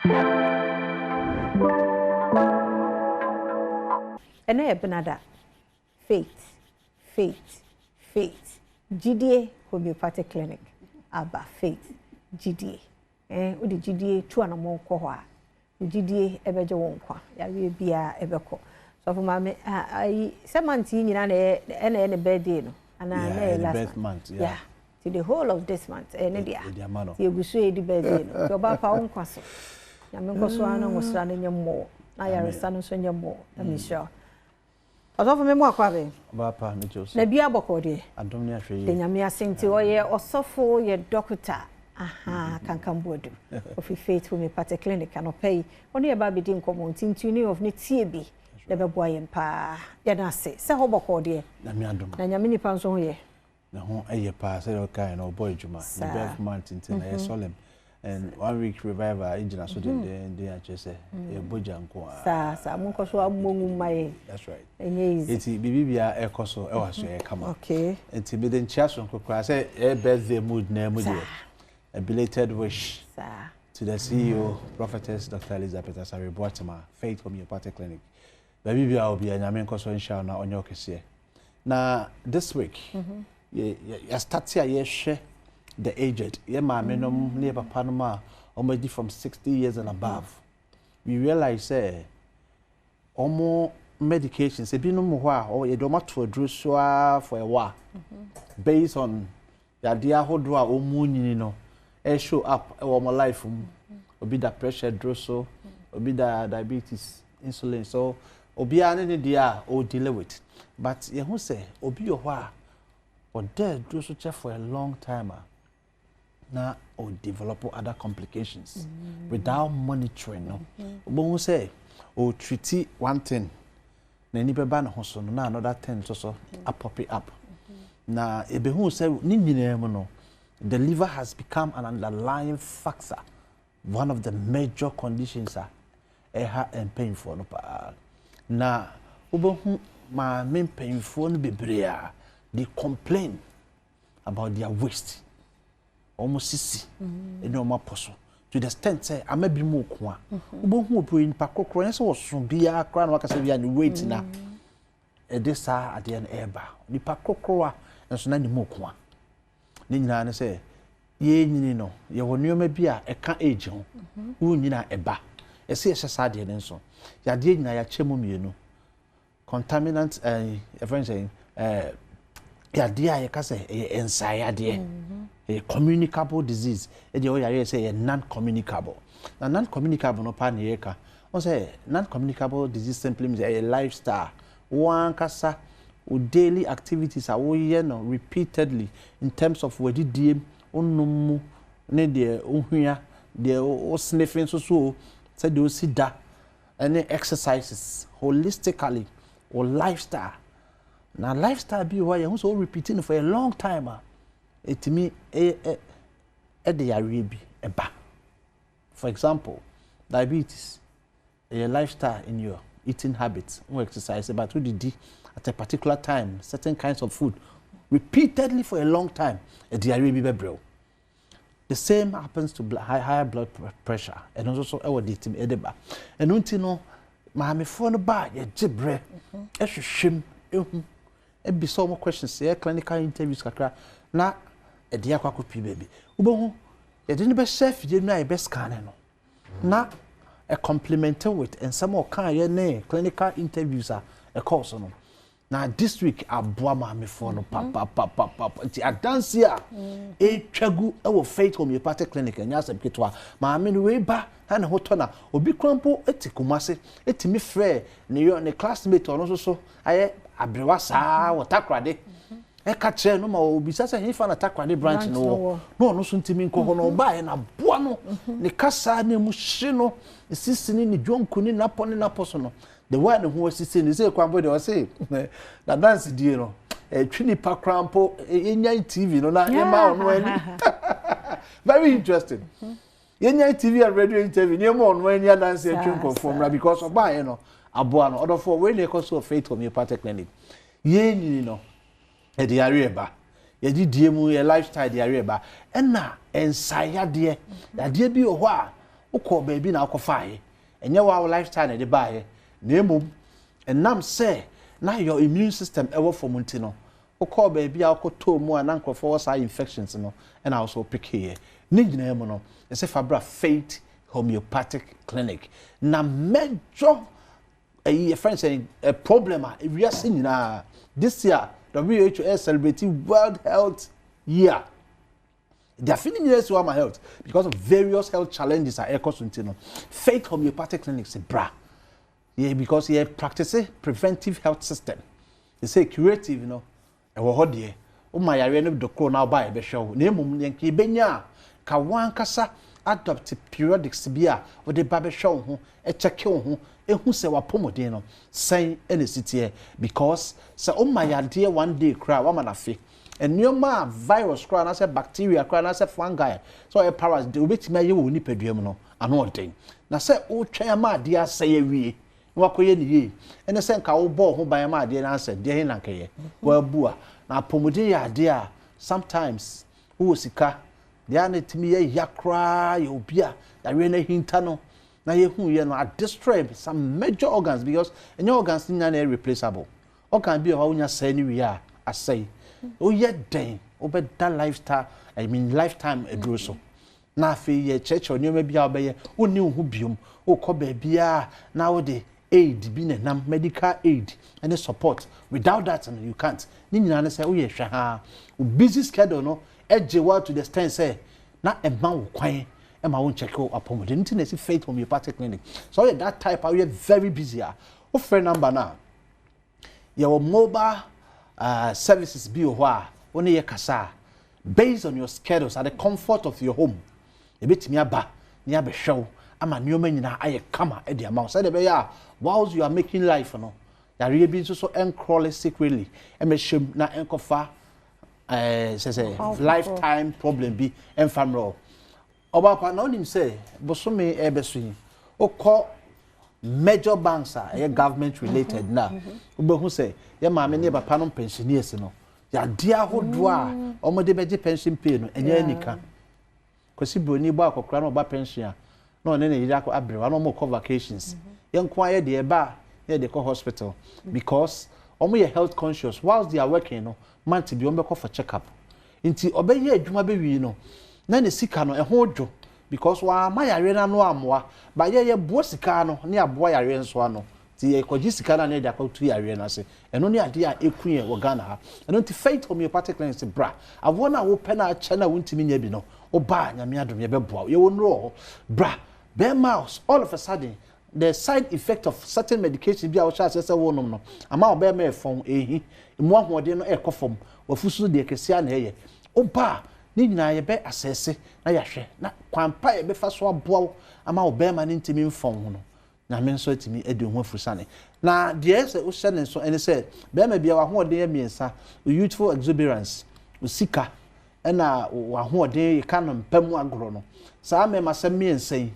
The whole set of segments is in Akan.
Ene benada faith GDA Homeopathic Clinic aba faith GDA odi GDA tu anamo ko ho a GDA ebeje won kwa ya we bia ebeko so for mama ai semanti nyina na ene birthday no ana na last month yeah to the whole of this month ene dia ti egusu edi birthday no so ba pa won kwaso ya me nkoso ana ngosra na nyemmo na ya resa no so nyemmo na me sure Adom me mo akwabe ba pa me Joseph na bia bokode Adom ne ahwe de nyame asenti oye osofo ye doctor aha kankambodu of faith Homeopathic Clinic anopay oni e ba bedi nkomo ntintuni of ne tie bi de beboa ye mpa ye na se se ho bokode na me Adom na nyame nipa nso ho ye na ho eye pa se o kai na boy juma the birth month ntina ye solemn and 1 week revival engine so de achese e boja nko sa mun ko so amongu mai that's right enye eti bibibia ekoso e waso e kama okay eti me den chia so nkokra say e birthday mood na mu de a belated wish to the CEO prophetess Dr. Elizabeth Asare Boatema Faith Homeopathic Clinic bibibia obi anyame nkoso nsha na onye okese na this week ya start here ye hwe the aged ye ma menom ne papa no ma already from 60 years and above we realize say omo medications e binom ho a o ye do mato adru so for a while based on ya dia hodo a omu nyini no e show up e wo life obi da pressure dro so obi da diabetes insulin so obi ane ne dia o deal with but ye hu say obi yo ho a o dead dro so che for a long time na or develop other complications without monitoring no but say or treat one thing na ni beba na hoso no na another 10 so pop it up na ebe hu say ni nyina no the liver has become an underlying factor, one of the major conditions and painful no pa na obo hu ma men painful no bebrea they complain about their waist almost sisi ene o maposo to the extent say amabi mu ko a obo hu obi nipa kokoro nse wo so bia kra na wakasa bia ni weight na e de sa ade na eba nipa kokoro a nso na ni mu ko a ni nyina ne say ye nyini no ye wo nioma bi a e ka age ho wo nyina eba e se ye sa ade ne nso ya de nyina ya chemu mienu contaminant friend saying ya de a ye ka say ensayade a communicable disease e dey o say a non-communicable na non-communicable no pa na ye ka o say non-communicable disease simply means a lifestyle one kasa o daily activities are we no repeatedly in terms of what did onum ne de ohua de o sniffing so say de o sida any exercises holistically or lifestyle na lifestyle be why you so repeating for a long time it me de yare bi eba for example diabetes a lifestyle in your eating habits or exercise about who did at a particular time certain kinds of food repeatedly for a long time a diarrhea be bebrew. The same happens to higher blood pressure and also our dating edeba and unti no maame fo no ba ye gibre e hwehwem ehu e bi so mo questions say clinical interviews kakra na e dia kwakopi baby ubohu ye de ne be chef je na e be scan no na a complemented with and some more kind ye clinical interviews are a course no na this week aboa maame fo no papa ti adanse a e twagu e wo Faith Homeopathic Clinic anya asebketwa maame no we ba na hoto na obi krampo etikumase etimi frɛ ne classmate ono so aye abrewa saa wotakrade e ka kire no ma obi sasa hifa na takrade branch no no so ntimi nko no ba na boa no ne kasa na mu hye no sisini ne dwonku ni napo ne napo no the one who was sitting is a kwambo de say na dance die no twini pa krampo enya TV no na ema ono ani very interesting enya TV and radio interview ne ema ono ani dance twin confirm because of buy no aboa no order for we dey cause of Faith Homeopathic Clinic ye nyini no e de yare eba ye di die mu ye lifestyle de yare eba na ensaya de ya de bi o ho a ukọ baby na akọfa enye wa lifestyle na de ba he na emom enam say na your immune system ewo from nti no ukọ baby akoto mu ana nkrofo wo sa infections no and also pick here ni nyina emo no e se fabra Faith Homeopathic Clinic na major a friend saying a problem we are seeing this year WHO is celebrating World Health Year. They are feeling yes to my health because of various health challenges are echoing. Faith Homeopathic Clinic say bra. Yeah, because he practices preventive health system. They say curative, you know. E wo hodie. O ma yare no doctor now buy be show. Na emum yanke benya ka wan kasa adopt periodics bia wo de ba be show ho e check ho ehu se wapomodin no sen ene sitie because se o ma yade one day kra wa manafe enioma virus kra na se bacteria kra na se fungi so e parasite obetimi aye wo nipaduam no ano odin na se o twan ma ade aseye wie wakoye ni ye ene se nka wo bo ho ban ma ade na se de hin nankeye wa bua na pomodin ya ade a sometimes wo sika de anetimi ye yakra ye obia ya we na hinta no na ye hu ye no destroy some major organs because any organs nya na irreplaceable organ bi o nya say ni wi a asay o ye den o be that lifestyle lifetime edro so na fe ye church o nyoma bi a be ye oni hu biom o ko ba bia na wo de aid bi na nam medical aid and support without that you can't ni nyina na say o ye hwa ha o busy schedule no eje wa to the extent say na emma wo kwan Emma won't check out upon the internet. Faith Homeopathic Clinic. So that type are very busy. What friend number now? Your mobile services be wha only your kasa based on your schedules at the comfort of your home. A bit me aba near be show. I'm a new man in a kama at the amount. Said the whilst you are making life, you know, you are really so encrawling secretly. And me shame na enkofa says a lifetime problem be and family. Oba pa na onim say bosome ebesu o call major banks are government related na obehu say ye maame ne papa no pensioners no ya dia hodo a omode beje pension pay no enya anika kosi broni bo akokra no ba pension na one ne yira ko abrewa no mo call vacations ye nko aye de eba ye de call hospital because omo ye health conscious whilst they are working no month bi ombe call for check up nti obeye adwuma be wi no na ne sika no ehodwo because wa ma yare na no amoa ba ye bo sika no ne aboa yare nso ano ti ye koji sika na ne da kwa tu yare na se eno ne ade a ekun ye wo Ghana ha eno ti Faith Homeopathic Clinic se bra avona wo pe na ache na wontimi nya bi no oba nyame adom ye beboa ye wonro bra be mouse all of a sudden the side effect of certain medication bi a wo sha se wonom no ama oba me fon ehi mu ahode no ekofom wafusu de kesia na ye oba ni nyina ye be asese na yahwe na kwampa ye be fa so aboa ama obema ne ntimi mfon ho no na me nso atimi edi ho afusane na de se o hye ne so ene se be ma bia wa ho de ye miensa youthful exuberance usika na wa ho de ka no mpamu agoro no saa me masem miensa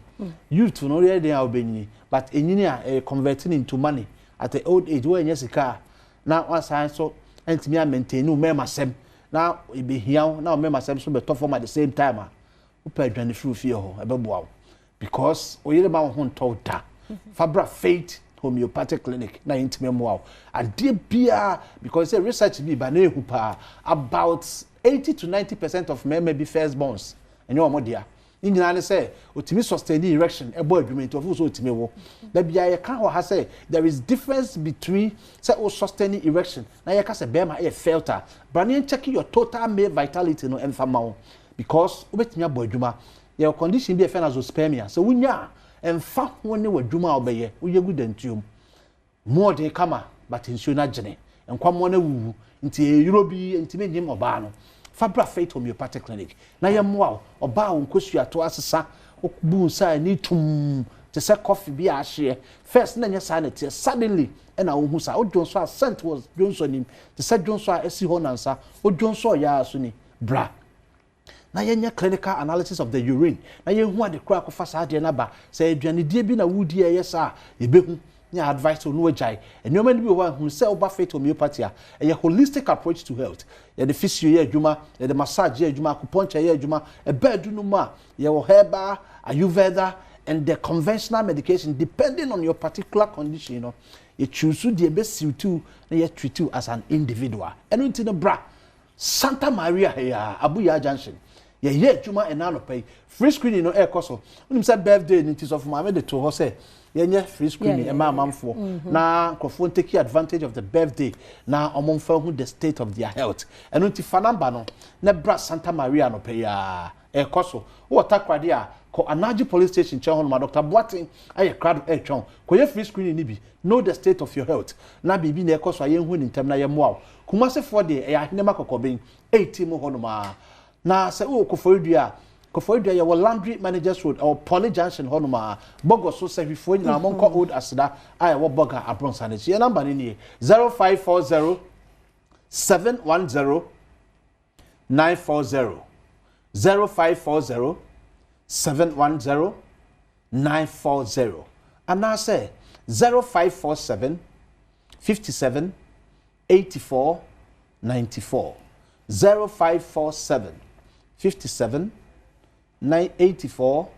youth no re de a obenyi but enyini a converting into money at the old age when yesika na wasan so entimi a maintain no me masem na ibe hiaw na o me masem so be to form at the same time a upa adwane fru fie ho ebeboa because oyire ma ho nto da fabra Faith Homeopathic Clinic na intime mo ade bia because say research bi ba na ehu pa about 80 to 90% of men may be firstborns enyo omodia nyina ne say otimi sustain erection ebo adwuma to so otimi wo da bia ye ka ho ha say there is difference between say o sustain erection na ye ka say be ma e filter brane check your total male vitality no emfama wo because obetimi abo adwuma your condition be e fe na zoospermia so wunya emfa ho ne wadwuma obeye uye gudantuom more de kama but nsuo na gene enkwamo na wuwu nti Europe ntimi nyim oba no fabra Faith Homeopathic Clinic na ye moa oba wo nkosu ato asesa obu sa ni tum te se coffee bi a hye first na nya sanity suddenly na wo hu sa odwonso a scent was dwonso nim te se dwonso a esi ho nansa odwonso ya so ni bra na ye nya clinical analysis of the urine na ye hu ade kura kofa sa ade na ba say aduane die bi na wudi ye sa ye behu nya advice on no jai enoma ni bi wo hu say oba Faith Homeopathy a holistic approach to health ye the physio ye adwuma ye the massage ye adwuma acupuncture ye adwuma e badu no ma ye wo herba ayurveda and the conventional medication, depending on your particular condition, you know, you choose to the best you to, and you treat you as an individual. And into the bra, Santa Maria here, Abuya Junction. Yeah, Juma and Nano pay free screening no air coso. When you said birthday, it is of my mother to her say, yeah, free screening, and my mom for now, Cofon take advantage of the birthday now among who the state of their health. And until Fanambano, Nebra Santa Maria no pay air coso. What attack ko Anaji police station chairman ma Dr. Boating aye crowd e twon ko ye free screening ni bi know the state of your health na bibi na ekoso aye hu ni ntem na ye moa kumase for de e ahenema kokoben 18 mo hono ma na se o koforidua ye wo Landry Managers Road or Poly Junction hono ma bogo so se hwifo nyina monko old asida aye wo boga abronsa na chi ye number ni 0540 710 940 0540 710-940 and now say 0547 57 84 94 0547 57 84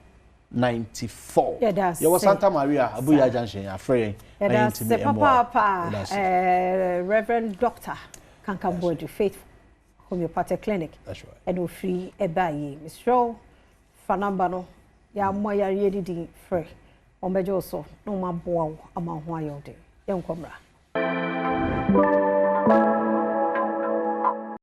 94 yeah, that's was Santa Maria Abuya Junction afraid that's the papa Reverend Dr. Kankambodu Faith Homeopathic Clinic. That's right. And we free a buy Mr. Fanambano, ya moya yedi di free. Ombejo so no ma boa ama ho ayode. Young comra.